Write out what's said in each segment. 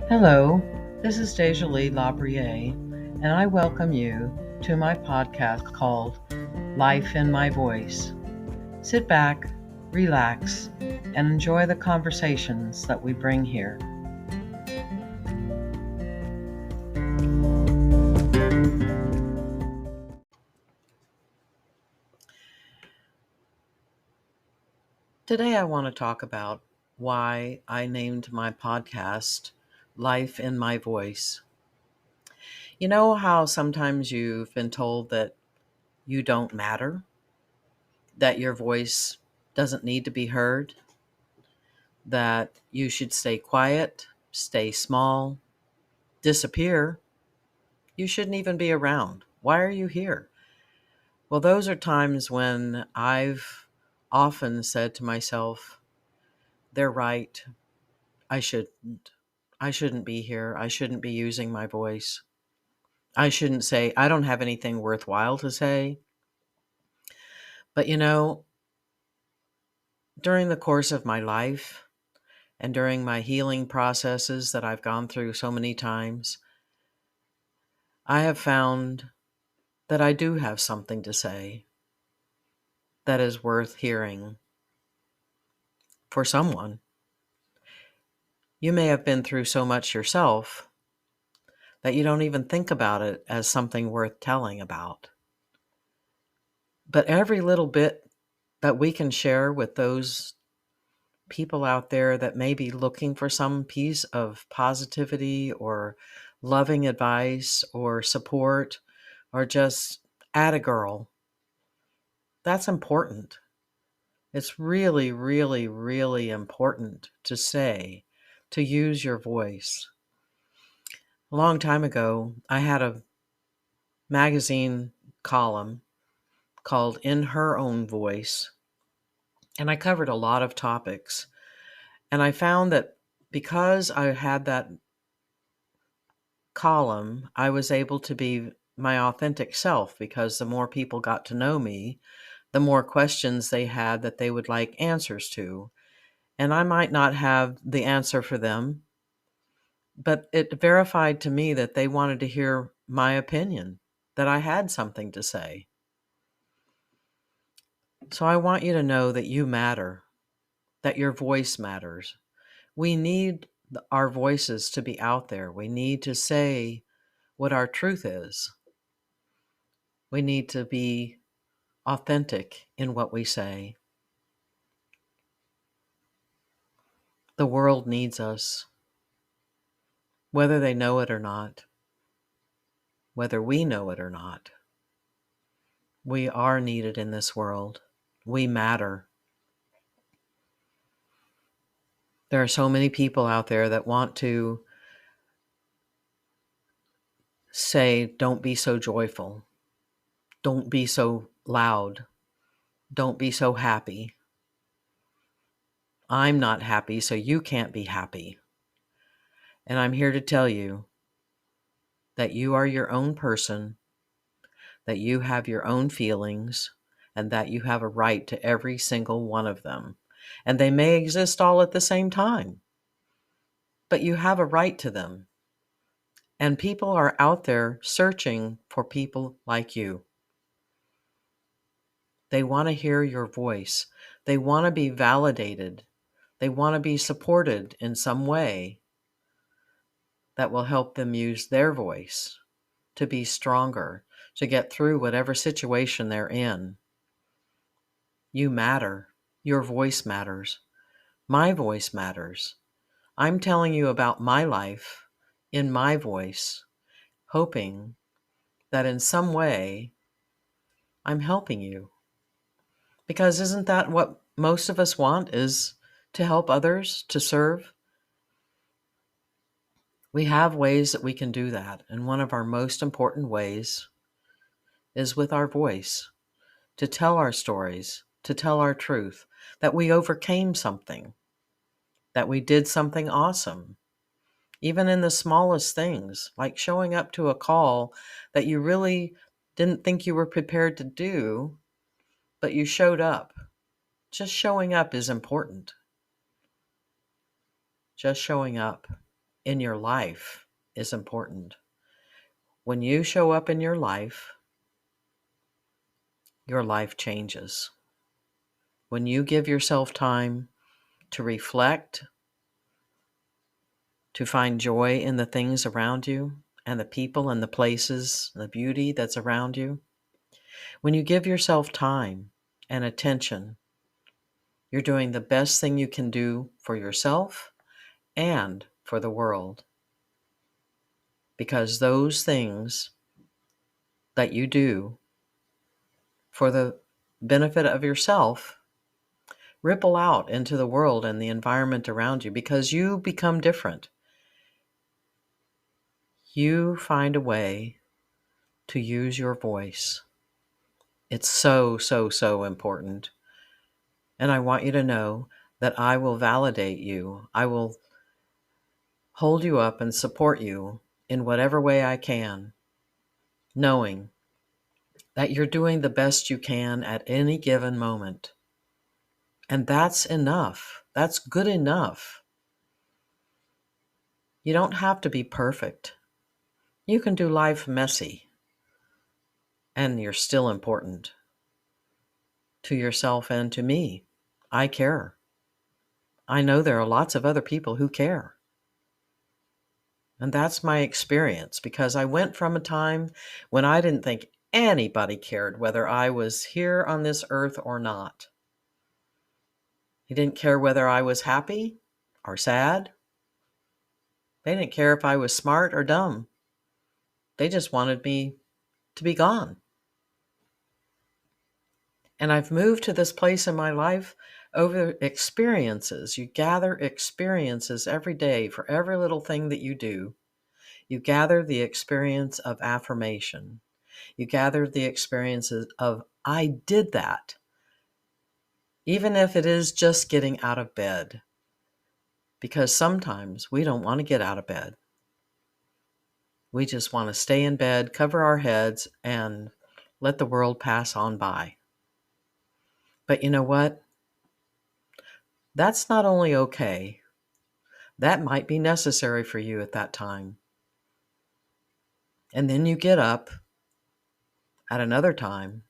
Hello, this is deJoly and I welcome you to my podcast called Life in My Voice. Sit back, relax, and enjoy the conversations that we bring here. Today I want to talk about why I named my podcast Life in My Voice. You know how sometimes you've been told that you don't matter, that your voice doesn't need to be heard, that you should stay quiet, stay small, disappear. You shouldn't even be around. Why are you here? Well, those are times when I've often said to myself, they're right. I shouldn't. I shouldn't be here. I shouldn't be using my voice. I shouldn't say, I don't have anything worthwhile to say. But during the course of my life and during my healing processes that I've gone through so many times, I have found that I do have something to say that is worth hearing for someone. You may have been through so much yourself that you don't even think about it as something worth telling about. But every little bit that we can share with those people out there that may be looking for some piece of positivity or loving advice or support or just add a girl, that's important. It's really, really, really important to say, to use your voice. A long time ago, I had a magazine column called In Her Own Voice, and I covered a lot of topics. And I found that because I had that column, I was able to be my authentic self because the more people got to know me, the more questions they had that they would like answers to. And I might not have the answer for them, but it verified to me that they wanted to hear my opinion, that I had something to say. So I want you to know that you matter, that your voice matters. We need our voices to be out there. We need to say what our truth is. We need to be authentic in what we say. The world needs us, whether they know it or not, whether we know it or not. We are needed in this world. We matter. There are so many people out there that want to say, don't be so joyful. Don't be so loud. Don't be so happy. I'm not happy, so you can't be happy. And I'm here to tell you that you are your own person, that you have your own feelings, and that you have a right to every single one of them. And they may exist all at the same time, but you have a right to them. And people are out there searching for people like you. They want to hear your voice. They want to be validated. They want to be supported in some way that will help them use their voice to be stronger, to get through whatever situation they're in. You matter. Your voice matters. My voice matters. I'm telling you about my life in my voice, hoping that in some way I'm helping you. Because isn't that what most of us want, is to help others, to serve? We have ways that we can do that. And one of our most important ways is with our voice, to tell our stories, to tell our truth, that we overcame something, that we did something awesome, even in the smallest things, like showing up to a call that you really didn't think you were prepared to do, but you showed up. Just showing up is important. Just showing up in your life is important. When you show up in your life changes. When you give yourself time to reflect, to find joy in the things around you and the people and the places, the beauty that's around you, when you give yourself time and attention, you're doing the best thing you can do for yourself and for the world. Because those things that you do for the benefit of yourself ripple out into the world and the environment around you, because you become different. You find a way to use your voice. It's so, so, so important. And I want you to know that I will validate you. I will hold you up and support you in whatever way I can, knowing that you're doing the best you can at any given moment. And that's enough. That's good enough. You don't have to be perfect. You can do life messy, and you're still important to yourself and to me. I care. I know there are lots of other people who care. And that's my experience, because I went from a time when I didn't think anybody cared whether I was here on this earth or not. They didn't care whether I was happy or sad. They didn't care if I was smart or dumb. They just wanted me to be gone. And I've moved to this place in my life over experiences. You gather experiences every day for every little thing that you do. You gather the experience of affirmation. You gather the experiences of, I did that. Even if it is just getting out of bed. Because sometimes we don't want to get out of bed. We just want to stay in bed, cover our heads, and let the world pass on by. But you know what? That's not only okay, that might be necessary for you at that time. And then you get up at another time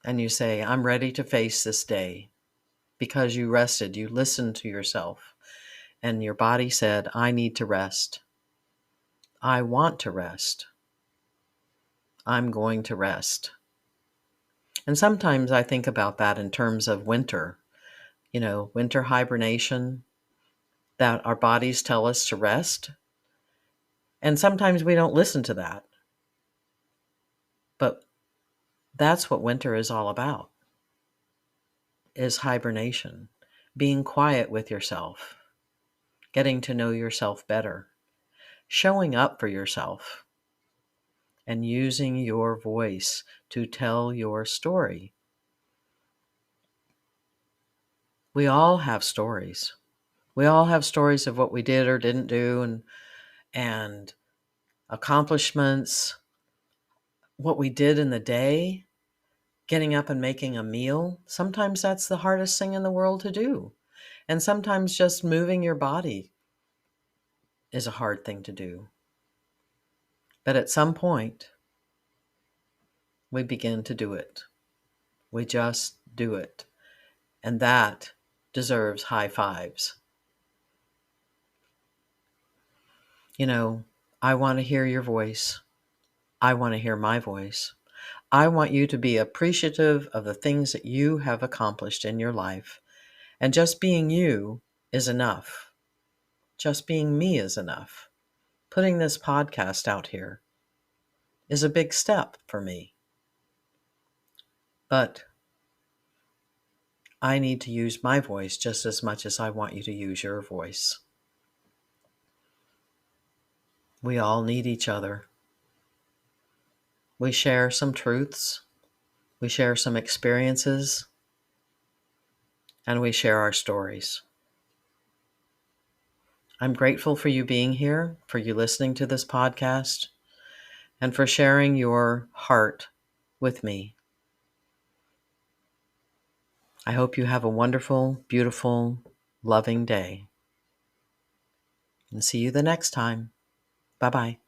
and you say, I'm ready to face this day, because you rested, you listened to yourself, and your body said, I need to rest. I want to rest. I'm going to rest. And sometimes I think about that in terms of winter, winter hibernation, that our bodies tell us to rest. And sometimes we don't listen to that. But that's what winter is all about, is hibernation, being quiet with yourself, getting to know yourself better, showing up for yourself, and using your voice to tell your story. We all have stories. We all have stories of what we did or didn't do, and accomplishments, what we did in the day, getting up and making a meal. Sometimes that's the hardest thing in the world to do. And sometimes just moving your body is a hard thing to do. But at some point, we begin to do it. We just do it. And that deserves high fives. I want to hear your voice. I want to hear my voice. I want you to be appreciative of the things that you have accomplished in your life. And just being you is enough. Just being me is enough. Putting this podcast out here is a big step for me. But I need to use my voice just as much as I want you to use your voice. We all need each other. We share some truths. We share some experiences. And we share our stories. I'm grateful for you being here, for you listening to this podcast, and for sharing your heart with me. I hope you have a wonderful, beautiful, loving day. and see you the next time. Bye bye.